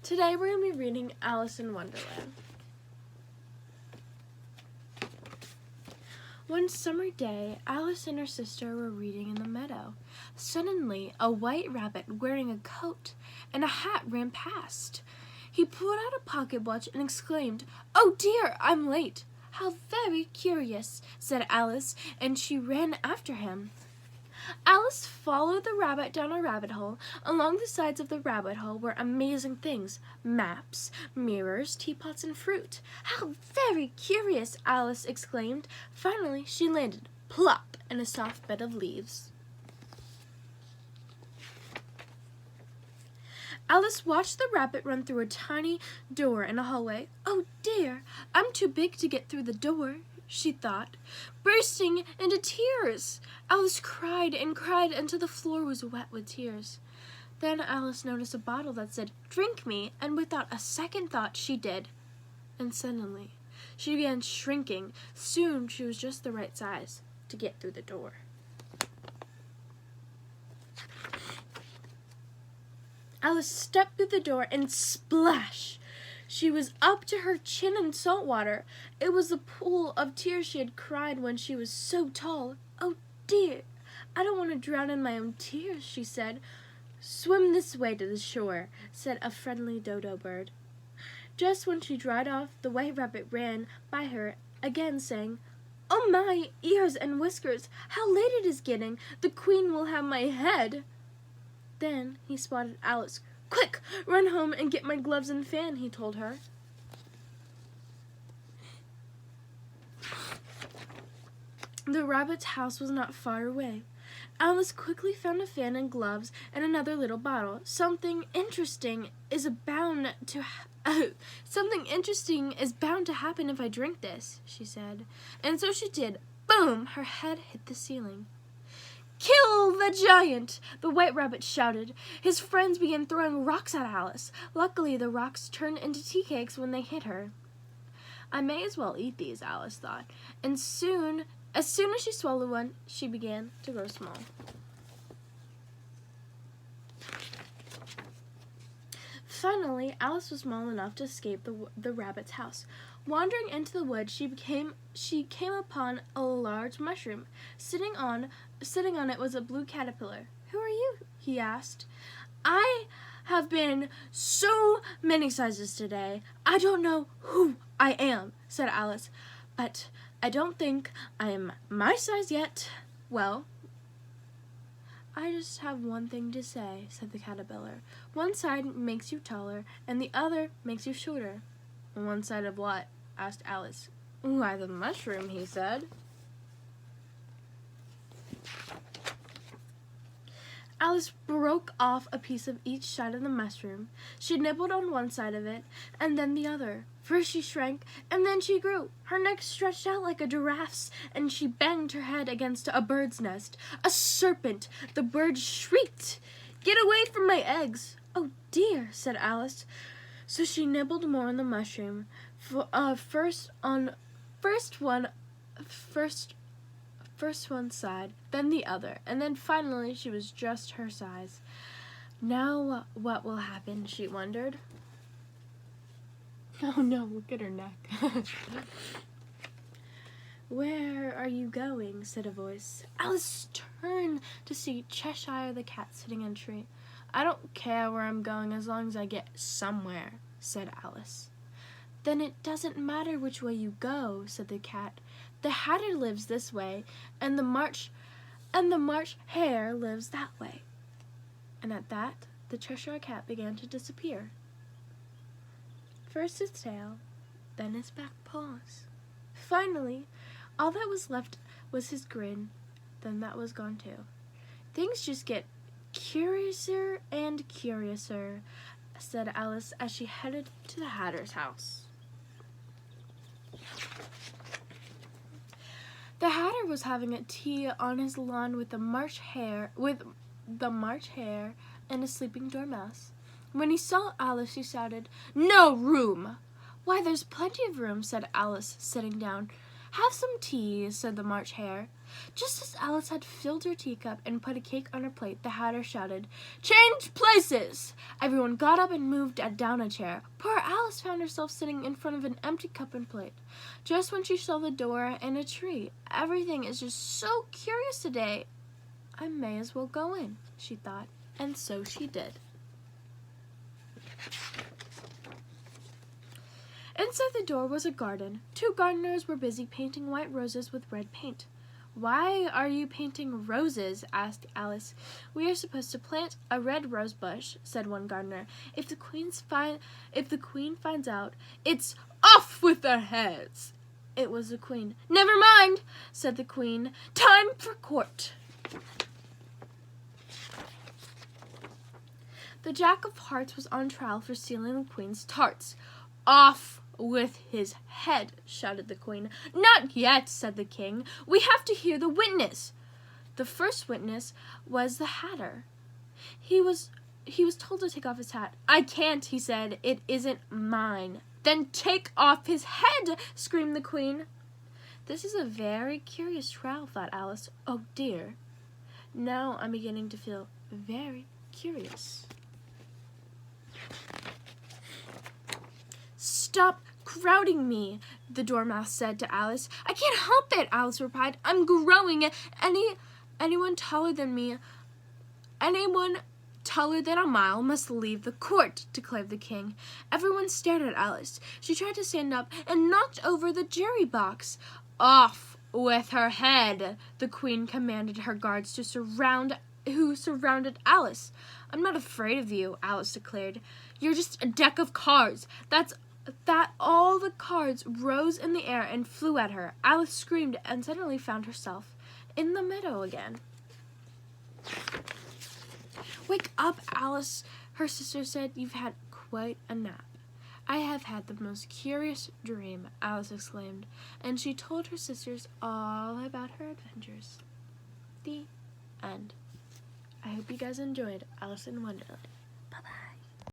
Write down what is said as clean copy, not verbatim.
Today we're going to be reading Alice in Wonderland. One summer day, Alice and her sister were reading in the meadow. Suddenly, a white rabbit wearing a coat and a hat ran past. He pulled out a pocket watch and exclaimed, "Oh dear, I'm late." "How very curious," said Alice, and she ran after him. Alice followed the rabbit down a rabbit hole. Along the sides of the rabbit hole were amazing things: maps, mirrors, teapots, and fruit. "How very curious," Alice exclaimed. Finally, she landed plop in a soft bed of leaves. Alice watched the rabbit run through a tiny door in a hallway. "Oh dear, I'm too big to get through the door," she thought, bursting into tears. Alice cried and cried until the floor was wet with tears. Then Alice noticed a bottle that said, "Drink me," and without a second thought she did. And suddenly, she began shrinking. Soon she was just the right size to get through the door. Alice stepped through the door and splash! She was up to her chin in salt water. It was the pool of tears she had cried when she was so tall. "Oh dear, I don't want to drown in my own tears," she said. "Swim this way to the shore," said a friendly dodo bird. Just when she dried off, the white rabbit ran by her again, saying, "Oh my ears and whiskers, how late it is getting! The queen will have my head." Then he spotted Alice. "Quick, run home and get my gloves and fan," he told her. The rabbit's house was not far away. Alice quickly found a fan and gloves and another little bottle. Something interesting is bound to happen if I drink this," she said. And so she did. Boom! Her head hit the ceiling. "Kill the giant!" the white rabbit shouted. His friends began throwing rocks at Alice. Luckily, the rocks turned into tea cakes when they hit her. "I may as well eat these," Alice thought. And as soon as she swallowed one, she began to grow small. Finally, Alice was small enough to escape the rabbit's house. Wandering into the woods, she came upon a large mushroom. Sitting on it was a blue caterpillar. "Who are you?" he asked. "I have been so many sizes today. I don't know who I am," said Alice. "But I don't think I am my size yet." "Well, I just have one thing to say," said the caterpillar. "One side makes you taller, and the other makes you shorter." "One side of what?" asked Alice. "Why, the mushroom," he said. Alice broke off a piece of each side of the mushroom. She nibbled on one side of it, and then the other. First she shrank, and then she grew. Her neck stretched out like a giraffe's, and she banged her head against a bird's nest. "A serpent!" the bird shrieked. "Get away from my eggs!" "Oh dear," said Alice. So she nibbled more on the mushroom. First one side, then the other, and then finally she was just her size. Now what will happen, she wondered. Oh no, look at her neck. "Where are you going?" said a voice. Alice turned to see Cheshire the cat sitting in a tree. "I don't care where I'm going as long as I get somewhere," said Alice. "Then it doesn't matter which way you go," said the cat. "The Hatter lives this way, and the March Hare lives that way." And at that, the Cheshire cat began to disappear. First his tail, then his back paws. Finally, all that was left was his grin. Then that was gone too. "Things just get curiouser and curiouser," said Alice as she headed to the Hatter's house. The Hatter was having a tea on his lawn with the March Hare and a sleeping dormouse. When he saw Alice, he shouted, "No room!" "Why, there's plenty of room," said Alice, sitting down. "Have some tea," said the March Hare. Just as Alice had filled her teacup and put a cake on her plate, the Hatter shouted, "Change places!" Everyone got up and moved down a chair. Poor Alice found herself sitting in front of an empty cup and plate. Just when she saw the door and a tree. Everything is just so curious today. I may as well go in, she thought, and so she did. Inside the door was a garden. 2 gardeners were busy painting white roses with red paint. "Why are you painting roses?" asked Alice. "We are supposed to plant a red rose bush," said one gardener. If the queen finds out, it's off with their heads." It was the queen. "Never mind," said the queen. "Time for court." The Jack of Hearts was on trial for stealing the queen's tarts. "Off with his head," shouted the queen. "Not yet," said the king. "We have to hear the witness." The first witness was the Hatter. He was told to take off his hat. "I can't," he said. "It isn't mine." "Then take off his head," screamed the queen. This is a very curious trial, thought Alice. Oh dear. Now I'm beginning to feel very curious. "Stop crowding me," the Dormouse said to Alice. "I can't help it," Alice replied. "I'm growing. Anyone taller than a mile must leave the court," declared the king. Everyone stared at Alice. She tried to stand up and knocked over the jury box. "Off with her head," the queen commanded her guards who surrounded Alice. "I'm not afraid of you," Alice declared. "You're just a deck of cards." All the cards rose in the air and flew at her. Alice screamed and suddenly found herself in the meadow again. "Wake up, Alice," her sister said. "You've had quite a nap." "I have had the most curious dream," Alice exclaimed, and she told her sisters all about her adventures. The end. I hope you guys enjoyed Alice in Wonderland.